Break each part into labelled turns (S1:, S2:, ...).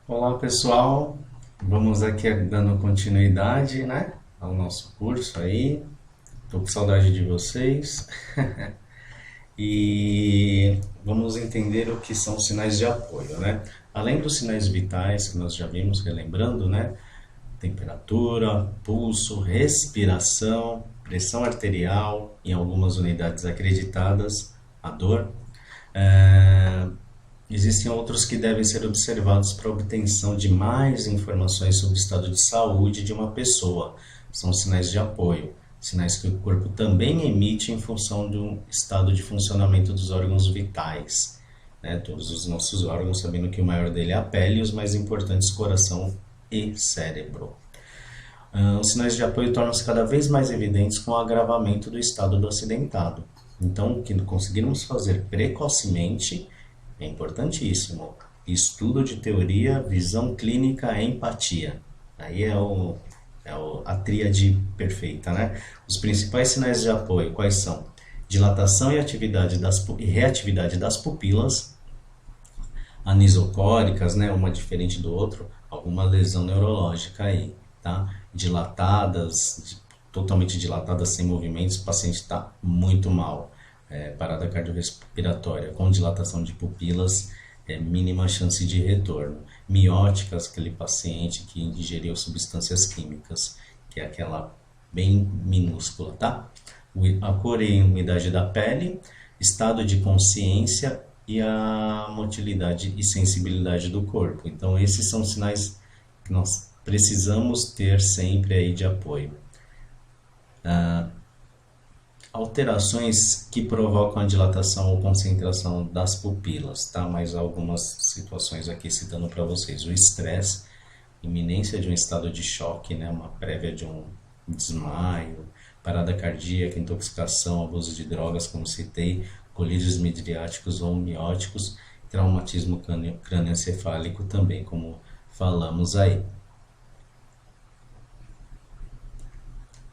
S1: Olá pessoal, vamos aqui dando continuidade, né, ao nosso curso aí. Tô com saudade de vocês e vamos entender o que são sinais de apoio, né? Além dos sinais vitais que nós já vimos, relembrando, né? Temperatura, pulso, respiração, pressão arterial, em algumas unidades acreditadas, a dor. É, Existem outros que devem ser observados para a obtenção de mais informações sobre o estado de saúde de uma pessoa. São sinais de apoio, sinais que o corpo também emite em função do estado de funcionamento dos órgãos vitais. Né? Todos os nossos órgãos, sabendo que o maior dele é a pele e os mais importantes coração e cérebro. Os sinais de apoio tornam-se cada vez mais evidentes com o agravamento do estado do acidentado. Então, o que conseguirmos fazer precocemente é importantíssimo. Estudo de teoria, visão clínica e empatia. Aí a tríade perfeita, né? Os principais sinais de apoio, quais são? Dilatação e reatividade das pupilas, anisocóricas, né? Uma diferente do outro, alguma lesão neurológica aí, tá? Dilatadas, totalmente dilatadas, sem movimentos, o paciente está muito mal. Parada cardiorrespiratória com dilatação de pupilas, mínima chance de retorno. Mióticas, aquele paciente que ingeriu substâncias químicas, que é aquela bem minúscula, tá? A cor e umidade da pele, estado de consciência e a motilidade e sensibilidade do corpo. Então, esses são sinais que nós precisamos ter sempre aí de apoio. Alterações que provocam a dilatação ou concentração das pupilas, tá? Mais algumas situações aqui citando para vocês. O estresse, iminência de um estado de choque, né? Uma prévia de um desmaio, parada cardíaca, intoxicação, abuso de drogas, como citei, colírios midriáticos ou mióticos, traumatismo crânioencefálico também, como falamos aí.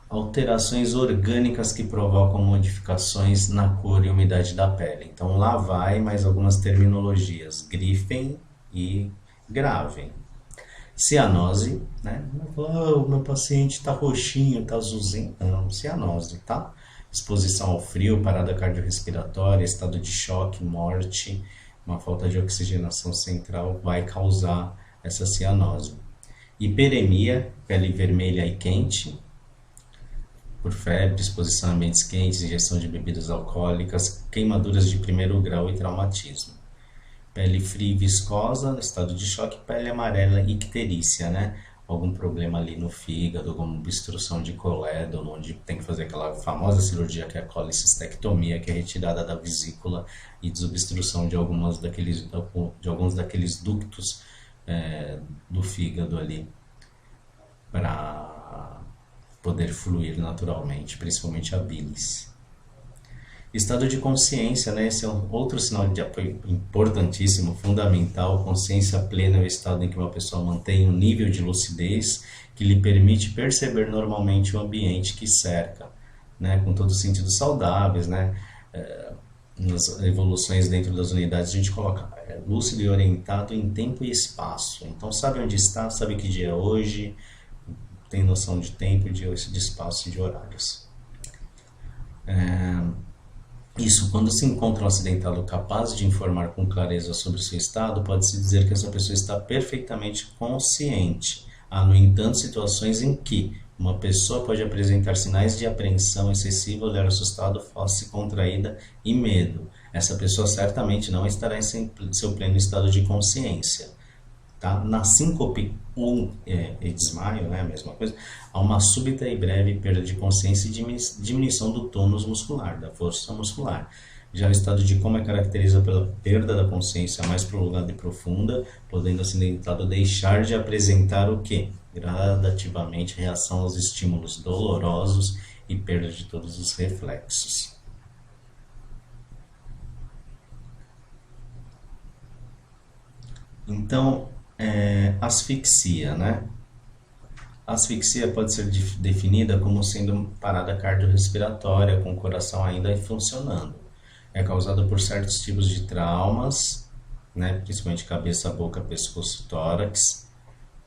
S1: Alterações orgânicas que provocam modificações na cor e umidade da pele. Então lá vai mais algumas terminologias, grifem e gravem. Cianose, né? O meu paciente está roxinho, está azulzinho. Não, cianose, tá? Exposição ao frio, parada cardiorrespiratória, estado de choque, morte, uma falta de oxigenação central vai causar essa cianose. Hiperemia, pele vermelha e quente, por febre, exposição a ambientes quentes, ingestão de bebidas alcoólicas, queimaduras de primeiro grau e traumatismo. Pele fria e viscosa, estado de choque, pele amarela e icterícia, né? Algum problema ali no fígado, alguma obstrução de colédono, onde tem que fazer aquela famosa cirurgia que é a colicistectomia, que é retirada da vesícula e desobstrução de alguns daqueles ductos do fígado ali, para poder fluir naturalmente, principalmente a bilis. Estado de consciência, né? Esse é outro sinal de apoio importantíssimo, fundamental. Consciência plena é o estado em que uma pessoa mantém um nível de lucidez que lhe permite perceber normalmente o ambiente que cerca, né? Com todos os sentidos saudáveis, né? Nas evoluções dentro das unidades a gente coloca lúcido e orientado em tempo e espaço. Então sabe onde está, sabe que dia é hoje, tem noção de tempo, de espaço e de horários. Isso, quando se encontra um acidentado capaz de informar com clareza sobre o seu estado, pode-se dizer que essa pessoa está perfeitamente consciente. Há, no entanto, situações em que uma pessoa pode apresentar sinais de apreensão excessiva, olhar assustado, face contraída e medo. Essa pessoa certamente não estará em seu pleno estado de consciência. Tá? Na síncope ou desmaio, né, a mesma coisa, há uma súbita e breve perda de consciência e diminuição do tônus muscular, da força muscular. Já o estado de coma é caracterizado pela perda da consciência mais prolongada e profunda, podendo o acidentado deixar de apresentar o que? Gradativamente reação aos estímulos dolorosos e perda de todos os reflexos. Então, asfixia, né? A asfixia pode ser definida como sendo parada cardiorrespiratória com o coração ainda funcionando. É causada por certos tipos de traumas né, principalmente cabeça, boca, pescoço, tórax,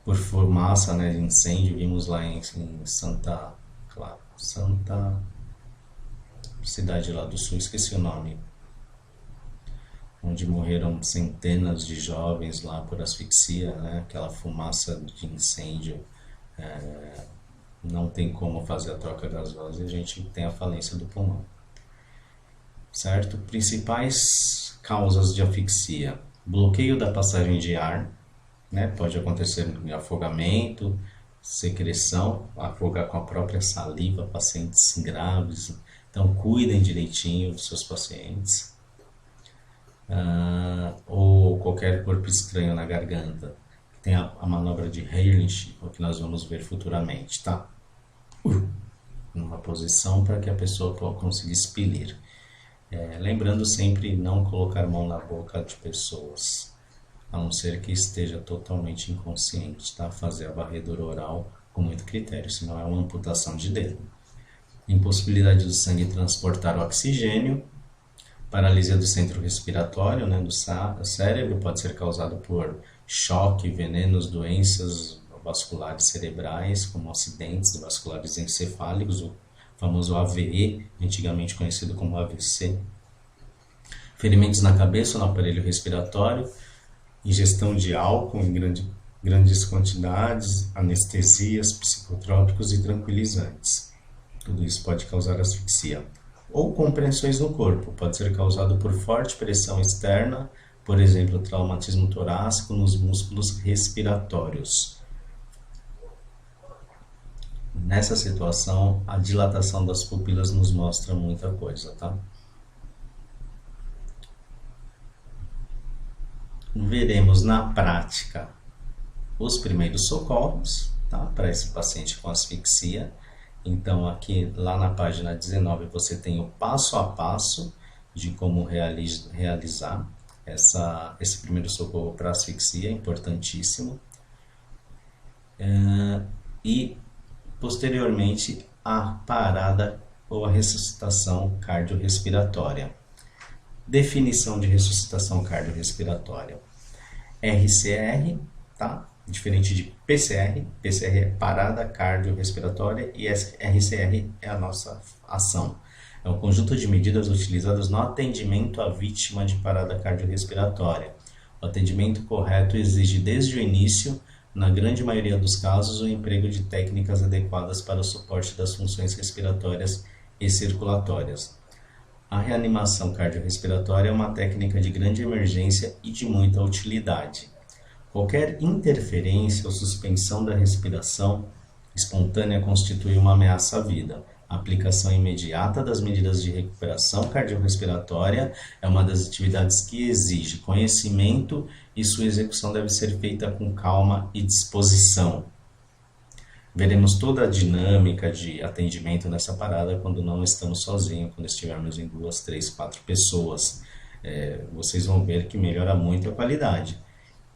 S1: por fumaça, né, de incêndio. Vimos lá em Santa cidade lá do sul, esqueci o nome, onde morreram centenas de jovens lá por asfixia, né, aquela fumaça de incêndio. Não tem como fazer a troca gasosa e a gente tem a falência do pulmão, certo? Principais causas de asfixia: bloqueio da passagem de ar, né? Pode acontecer em afogamento, secreção, afogar com a própria saliva, pacientes graves. Então cuidem direitinho dos seus pacientes. Ou qualquer corpo estranho na garganta. Tem a manobra de Ehrlich, o que nós vamos ver futuramente, tá? Numa posição para que a pessoa consiga expelir. Lembrando sempre não colocar a mão na boca de pessoas, a não ser que esteja totalmente inconsciente, tá? Fazer a varredura oral com muito critério, senão é uma amputação de dedo. Impossibilidade do sangue transportar o oxigênio. Paralisia do centro respiratório, né, do cérebro, pode ser causado por choque, venenos, doenças vasculares cerebrais, como acidentes vasculares encefálicos, o famoso AVE, antigamente conhecido como AVC. Ferimentos na cabeça ou no aparelho respiratório, ingestão de álcool em grandes quantidades, anestesias, psicotrópicos e tranquilizantes. Tudo isso pode causar asfixia. Ou compressões no corpo, pode ser causado por forte pressão externa, por exemplo, traumatismo torácico nos músculos respiratórios. Nessa situação, a dilatação das pupilas nos mostra muita coisa, tá? Veremos na prática os primeiros socorros, tá? Para esse paciente com asfixia. Então, aqui lá na página 19 você tem o passo a passo de como realizar esse primeiro socorro para asfixia, importantíssimo. E posteriormente a parada ou a ressuscitação cardiorrespiratória. Definição de ressuscitação cardiorrespiratória: RCR, tá? Diferente de PCR. PCR é parada cardiorrespiratória e RCR é a nossa ação. É um conjunto de medidas utilizadas no atendimento à vítima de parada cardiorrespiratória. O atendimento correto exige desde o início, na grande maioria dos casos, o emprego de técnicas adequadas para o suporte das funções respiratórias e circulatórias. A reanimação cardiorrespiratória é uma técnica de grande emergência e de muita utilidade. Qualquer interferência ou suspensão da respiração espontânea constitui uma ameaça à vida. A aplicação imediata das medidas de recuperação cardiorrespiratória é uma das atividades que exige conhecimento e sua execução deve ser feita com calma e disposição. Veremos toda a dinâmica de atendimento nessa parada quando não estamos sozinhos, quando estivermos em 2, 3, 4 pessoas. Vocês vão ver que melhora muito a qualidade.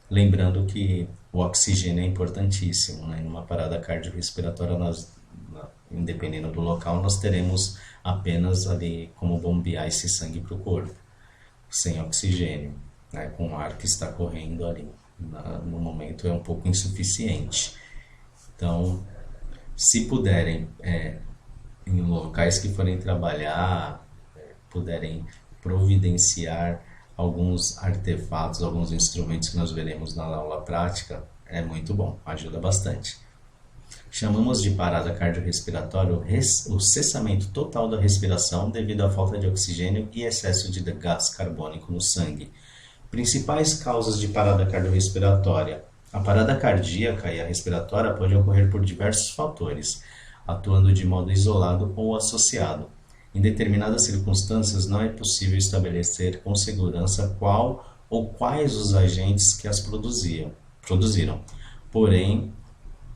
S1: Lembrando que o oxigênio é importantíssimo, né? Numa parada cardiorrespiratória, independendo do local, nós teremos apenas ali como bombear esse sangue para o corpo, sem oxigênio, né? Com o ar que está correndo ali. No momento é um pouco insuficiente. Então, se puderem, em locais que forem trabalhar, puderem providenciar alguns artefatos, alguns instrumentos que nós veremos na aula prática, é muito bom, ajuda bastante. Chamamos de parada cardiorrespiratória o cessamento total da respiração devido à falta de oxigênio e excesso de gás carbônico no sangue. Principais causas de parada cardiorrespiratória: a parada cardíaca e a respiratória podem ocorrer por diversos fatores, atuando de modo isolado ou associado. Em determinadas circunstâncias, não é possível estabelecer com segurança qual ou quais os agentes que as produziram. Porém,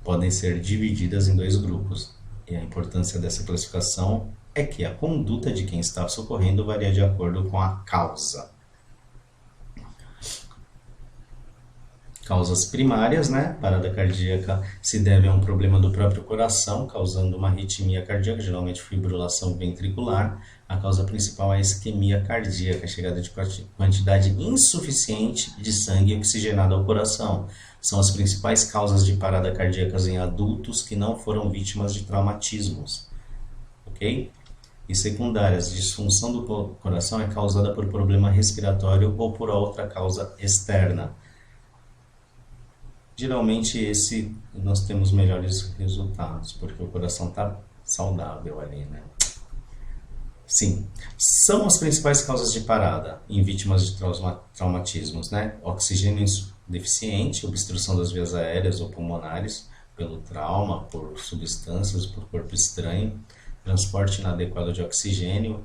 S1: podem ser divididas em 2 grupos. E a importância dessa classificação é que a conduta de quem está socorrendo varia de acordo com a causa. Causas primárias, né? Parada cardíaca se deve a um problema do próprio coração, causando uma arritmia cardíaca, geralmente fibrilação ventricular. A causa principal é a isquemia cardíaca, chegada de quantidade insuficiente de sangue oxigenado ao coração. São as principais causas de parada cardíaca em adultos que não foram vítimas de traumatismos, ok? E secundárias, disfunção do coração é causada por problema respiratório ou por outra causa externa. Geralmente nós temos melhores resultados, porque o coração está saudável ali, né? Sim, são as principais causas de parada em vítimas de traumatismos, né? Oxigênio deficiente, obstrução das vias aéreas ou pulmonares pelo trauma, por substâncias, por corpo estranho, transporte inadequado de oxigênio,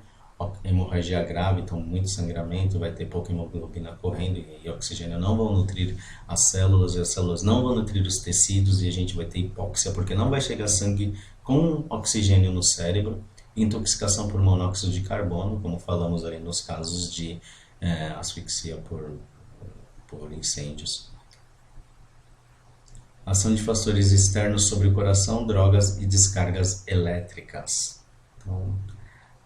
S1: hemorragia grave, então muito sangramento, vai ter pouca hemoglobina correndo e oxigênio não vão nutrir as células e as células não vão nutrir os tecidos e a gente vai ter hipóxia porque não vai chegar sangue com oxigênio no cérebro, intoxicação por monóxido de carbono, como falamos ali nos casos de asfixia por incêndios. Ação de fatores externos sobre o coração, drogas e descargas elétricas. Então,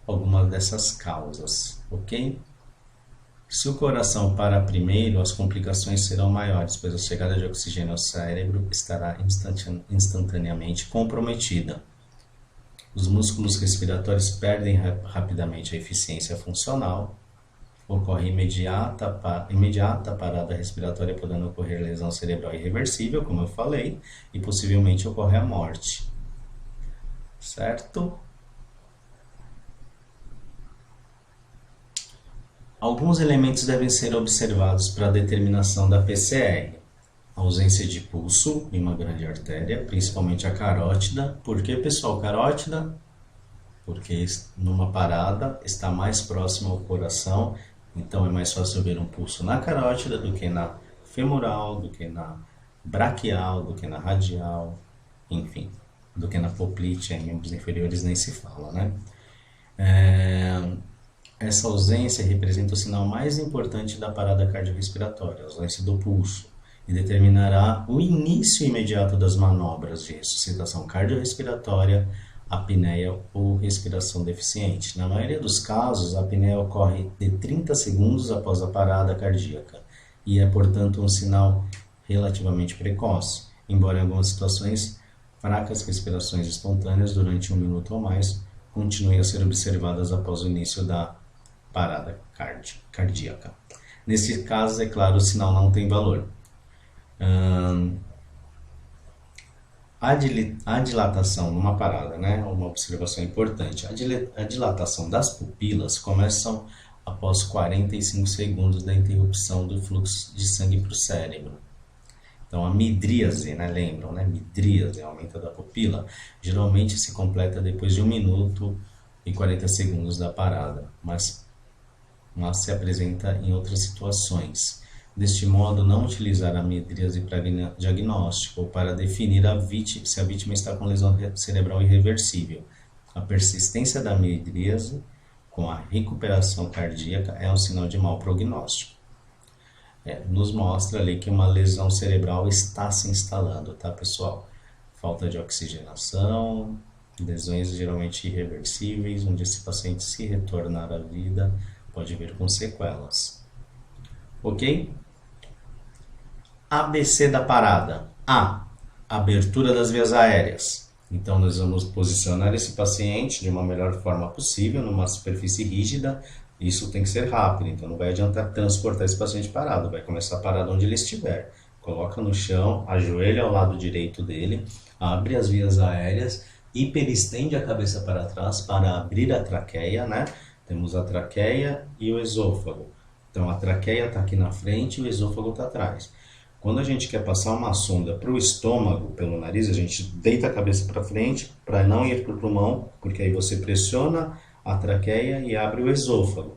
S1: algumas dessas causas, ok? Se o coração para primeiro, as complicações serão maiores, pois a chegada de oxigênio ao cérebro estará instantaneamente comprometida. Os músculos respiratórios perdem rapidamente a eficiência funcional, ocorre imediata parada respiratória, podendo ocorrer lesão cerebral irreversível, como eu falei, e possivelmente ocorre a morte, certo? Alguns elementos devem ser observados para a determinação da PCR. A ausência de pulso em uma grande artéria, principalmente a carótida. Por que, pessoal, carótida? Porque numa parada está mais próximo ao coração, então é mais fácil ver um pulso na carótida do que na femoral, do que na braquial, do que na radial, enfim, do que na poplite, em membros inferiores nem se fala, né? Essa ausência representa o sinal mais importante da parada cardiorrespiratória, a ausência do pulso, e determinará o início imediato das manobras de ressuscitação cardiorrespiratória, apneia ou respiração deficiente. Na maioria dos casos, a apneia ocorre de 30 segundos após a parada cardíaca e é, portanto, um sinal relativamente precoce, embora em algumas situações, fracas respirações espontâneas durante 1 minuto ou mais continuem a ser observadas após o início da parada cardíaca. Nesse caso, é claro, o sinal não tem valor. A dilatação numa parada, né? Uma observação importante. A dilatação das pupilas começa após 45 segundos da interrupção do fluxo de sangue para o cérebro. Então, a midríase, né? Lembram, né? Midríase, aumento da pupila, geralmente se completa depois de 1 minuto e 40 segundos da parada, mas se apresenta em outras situações. Deste modo, não utilizar a midríase para diagnóstico ou para definir se a vítima está com lesão cerebral irreversível. A persistência da midríase com a recuperação cardíaca é um sinal de mau prognóstico. Nos mostra ali que uma lesão cerebral está se instalando, tá, pessoal? Falta de oxigenação, lesões geralmente irreversíveis, onde esse paciente, se retornar à vida, pode vir com sequelas. Ok? ABC da parada. A. Abertura das vias aéreas. Então, nós vamos posicionar esse paciente de uma melhor forma possível, numa superfície rígida. Isso tem que ser rápido, então não vai adiantar transportar esse paciente parado. Vai começar parado onde ele estiver. Coloca no chão, ajoelha ao lado direito dele, abre as vias aéreas, hiperestende a cabeça para trás para abrir a traqueia, né? Temos a traqueia e o esôfago. Então, a traqueia está aqui na frente e o esôfago está atrás. Quando a gente quer passar uma sonda para o estômago, pelo nariz, a gente deita a cabeça para frente para não ir para o pulmão, porque aí você pressiona a traqueia e abre o esôfago.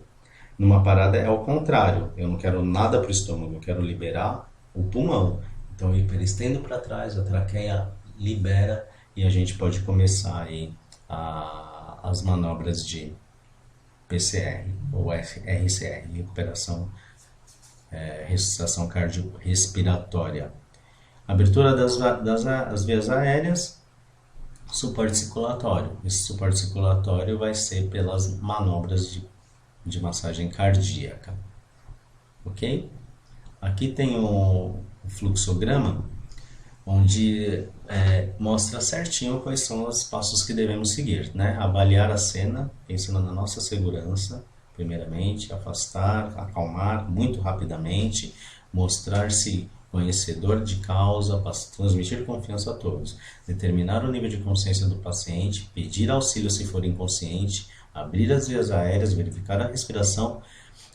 S1: Numa parada é o contrário. Eu não quero nada para o estômago, eu quero liberar o pulmão. Então, eu hiperestendo para trás, a traqueia libera e a gente pode começar aí as manobras de PCR ou RCR, recuperação ressuscitação cardiorrespiratória. Abertura das vias aéreas, suporte circulatório. Esse suporte circulatório vai ser pelas manobras de massagem cardíaca. Ok? Aqui tem o fluxograma, onde mostra certinho quais são os passos que devemos seguir, né? Avaliar a cena, pensando na nossa segurança, primeiramente, afastar, acalmar muito rapidamente, mostrar-se conhecedor de causa, transmitir confiança a todos, determinar o nível de consciência do paciente, pedir auxílio se for inconsciente, abrir as vias aéreas, verificar a respiração,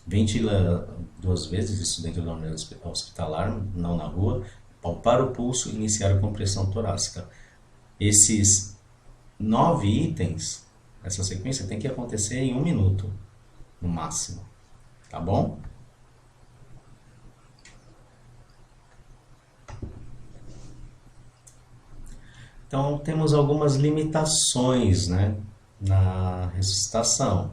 S1: ventila 2 vezes, isso dentro da unidade hospitalar, não na rua, palpar o pulso e iniciar a compressão torácica. Esses 9 itens, essa sequência tem que acontecer em 1 minuto, no máximo, tá bom? Então, temos algumas limitações, né, na ressuscitação.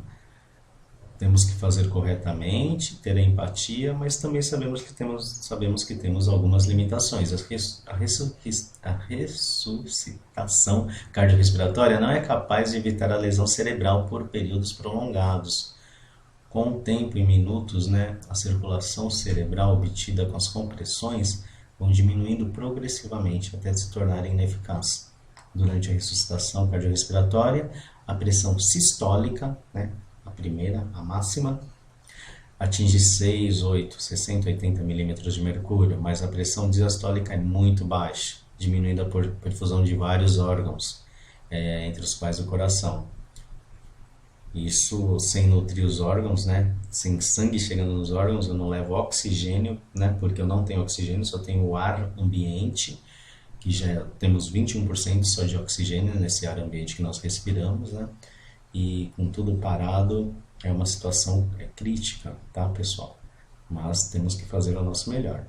S1: Temos que fazer corretamente, ter empatia, mas também sabemos que temos algumas limitações. A ressuscitação cardiorrespiratória não é capaz de evitar a lesão cerebral por períodos prolongados. Com o tempo, em minutos, né, a circulação cerebral obtida com as compressões vão diminuindo progressivamente até se tornar ineficaz. Durante a ressuscitação cardiorrespiratória, a pressão sistólica, né, a primeira, a máxima, atinge 6, 8, 60, 80 milímetros de mercúrio, mas a pressão diastólica é muito baixa, diminuindo a perfusão de vários órgãos, entre os quais o coração. Isso sem nutrir os órgãos, né? Sem sangue chegando nos órgãos, eu não levo oxigênio, né? Porque eu não tenho oxigênio, só tenho o ar ambiente, que já temos 21% só de oxigênio nesse ar ambiente que nós respiramos, né? E com tudo parado, é uma situação crítica, tá, pessoal? Mas temos que fazer o nosso melhor.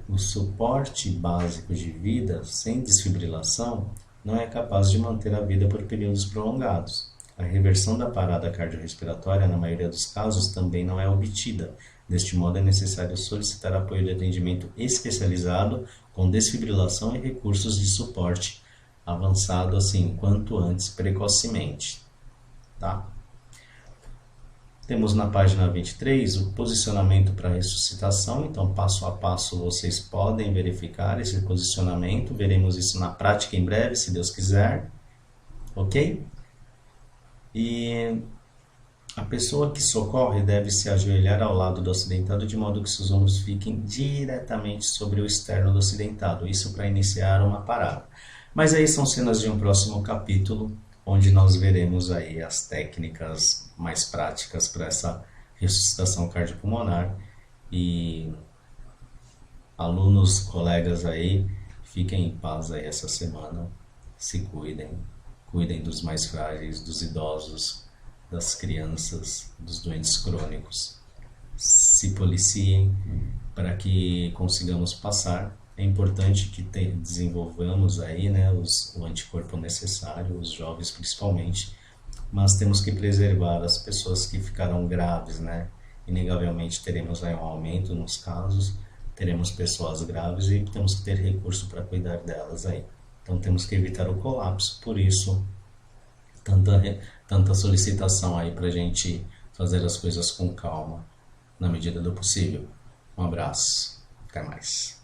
S1: O suporte básico de vida sem desfibrilação não é capaz de manter a vida por períodos prolongados. A reversão da parada cardiorrespiratória, na maioria dos casos, também não é obtida. Deste modo, é necessário solicitar apoio de atendimento especializado com desfibrilação e recursos de suporte avançado, assim, quanto antes, precocemente, tá? Temos na página 23 o posicionamento para ressuscitação, então passo a passo vocês podem verificar esse posicionamento, veremos isso na prática em breve, se Deus quiser, ok? E a pessoa que socorre deve se ajoelhar ao lado do acidentado de modo que seus ombros fiquem diretamente sobre o externo do acidentado, isso para iniciar uma parada. Mas aí são cenas de um próximo capítulo, onde nós veremos aí as técnicas mais práticas para essa ressuscitação cardiopulmonar. E alunos, colegas aí, fiquem em paz aí essa semana, se cuidem, cuidem dos mais frágeis, dos idosos, das crianças, dos doentes crônicos. Se policiem para que consigamos passar. É importante que desenvolvamos aí, né, o anticorpo necessário, os jovens principalmente, mas temos que preservar as pessoas que ficaram graves, né? Inegavelmente teremos aí um aumento nos casos, teremos pessoas graves e temos que ter recurso para delas aí. Então temos que evitar o colapso, por isso tanta solicitação aí para a gente fazer as coisas com calma, na medida do possível. Um abraço, até mais.